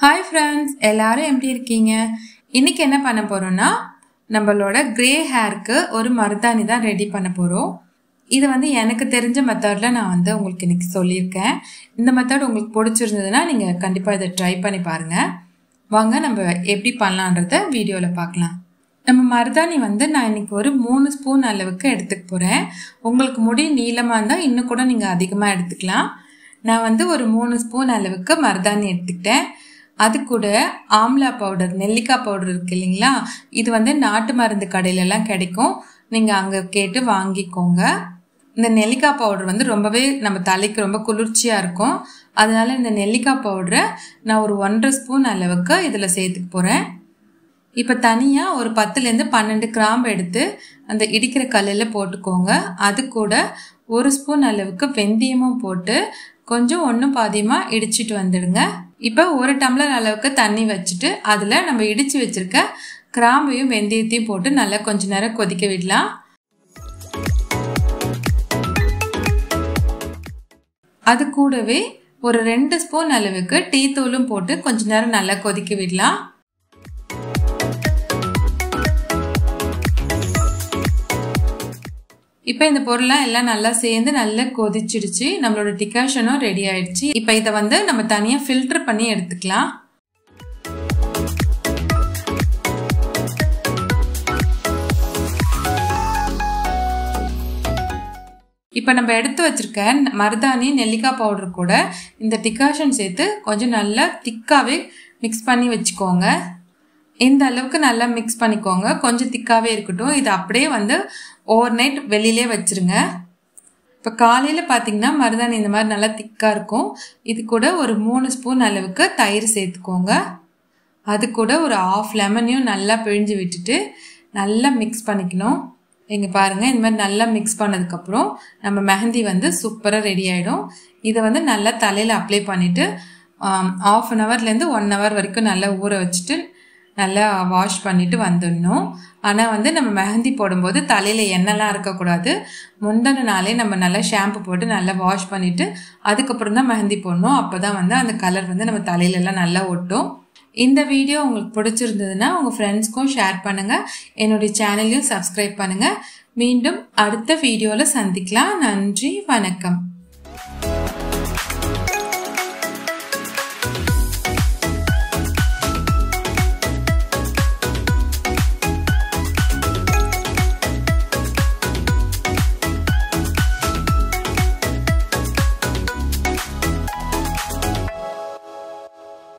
Hi friends, எல்லாரும் எப்படி இருக்கீங்க? இன்னைக்கு என்ன பண்ண போறோம்னா நம்மளோட கிரே ஹேருக்கு ஒரு மருதாணி தான் ரெடி பண்ண போறோம். இது எனக்கு தெரிஞ்ச மெத்தட்ல நான் உங்களுக்கு இன்னைக்கு சொல்லியிருக்கேன். இந்த மெத்தட் உங்களுக்கு பிடிச்சிருந்ததுன்னா நீங்க கண்டிப்பா இதை ட்ரை பண்ணி பாருங்க. வாங்க நம்ம எப்படி பண்ணலாம்ன்றத வீடியோல பார்க்கலாம். நம்ம மருதாணி நான் இன்னைக்கு ஒரு 3 ஸ்பூன் அளவுக்கு எடுத்துக்க போறேன். உங்களுக்கு முடி நீளமா இருந்தா இன்னும் கூட நீங்க அதிகமா எடுத்துக்கலாம். நான் ஒரு 3 ஸ்பூன் அளவுக்கு மருதாணி எடுத்துக்கிட்டேன். அது கூட ஆம்லா பவுடர், நெல்லிக்காய் பவுடர் இருக்கு இல்லைங்களா, இது நாட்டு மருந்து கடையில எல்லாம் கிடைக்கும். நீங்க அங்க கேட்டு வாங்கிக்கோங்க. இந்த நெல்லிக்காய் பவுடர் ரொம்பவே நம்ம தலைக்கு ரொம்ப குளிர்ச்சியா இருக்கும். அதனால இந்த நெல்லிக்காய் பவுடரை நான் ஒரு 1.5 ஸ்பூன் அளவுக்கு இதுல சேர்த்துக்க போறேன். இப்ப தனியா ஒரு 10லேருந்து 12 கிராம்பு எடுத்து அந்த இடிக்கிற கல்லில் போட்டுக்கோங்க. அது கூட 1 ஸ்பூன் அளவுக்கு வெந்தயமும் போட்டு கொஞ்சம் ஒன்றும் பாதியமா இடிச்சிட்டு வந்துடுங்க. இப்ப 1 டம்ளர் அளவுக்கு தண்ணி வச்சுட்டு அதுல நம்ம இடிச்சு வச்சிருக்க கிராம்பையும் வெந்தயத்தையும் போட்டு நல்லா கொஞ்ச நேரம் கொதிக்க விடலாம். அது கூடவே ஒரு 2 ஸ்பூன் அளவுக்கு டீ தூளும் போட்டு கொஞ்ச நேரம் நல்லா கொதிக்க விடலாம். இப்ப இந்த பொருள்லாம் எல்லாம் நல்லா சேர்ந்து நல்லா கொதிச்சிடுச்சு. நம்மளோட டிகாஷனும் ரெடி ஆயிடுச்சு. இப்ப இதை நம்ம தனியா ஃபில்டர் பண்ணி எடுத்துக்கலாம். இப்ப நம்ம எடுத்து வச்சிருக்க மருதாணி நெல்லிக்காய் பவுடர் கூட இந்த டிகாஷன் சேர்த்து கொஞ்சம் நல்லா திக்காவே மிக்ஸ் பண்ணி வச்சுக்கோங்க. இந்த அளவுக்கு நல்லா மிக்ஸ் பண்ணிக்கோங்க. கொஞ்சம் திக்காவே இருக்கட்டும். இது அப்படியே ஓவர் நைட் வெளியிலே வச்சிருங்க. இப்போ காலையில பாத்தீங்கன்னா மருதாணி இந்த மாதிரி நல்லா திக்கா இருக்கும். இது கூட ஒரு 3 ஸ்பூன் அளவுக்கு தயிர் சேர்த்துக்கோங்க. அது கூட ஒரு 1/2 லெமனையும் நல்லா பிழிஞ்சு விட்டுட்டு நல்லா மிக்ஸ் பண்ணிக்கணும். இங்க பாருங்க, இந்த மாதிரி நல்லா மிக்ஸ் பண்ணதுக்கு அப்புறம் நம்ம மெஹந்தி சூப்பரா ரெடி ஆயிடும். இதை நல்லா தலையில அப்ளை பண்ணிட்டு 1/2 ஹவர்லேருந்து 1 ஹவர் வரைக்கும் நல்லா ஊற வச்சுட்டு நல்லா வாஷ் பண்ணிட்டு வந்துடணும். ஆனா நம்ம மெஹந்தி போடும்போது தலையில எண்ணெய்லாம் இருக்கக்கூடாது. முந்தின நாளே நம்ம நல்லா ஷாம்பு போட்டு நல்லா வாஷ் பண்ணிட்டு அதுக்கப்புறம் தான் மெஹந்தி போடணும். அப்பதான் அந்த கலர் நம்ம தலையில எல்லாம் நல்லா ஒட்டும். இந்த வீடியோ உங்களுக்கு பிடிச்சிருந்ததுன்னா உங்க ஃப்ரெண்ட்ஸ்க்கும் ஷேர் பண்ணுங்க. என்னுடைய சேனலையும் சப்ஸ்கிரைப் பண்ணுங்க. மீண்டும் அடுத்த வீடியோல சந்திக்கலாம். நன்றி, வணக்கம்.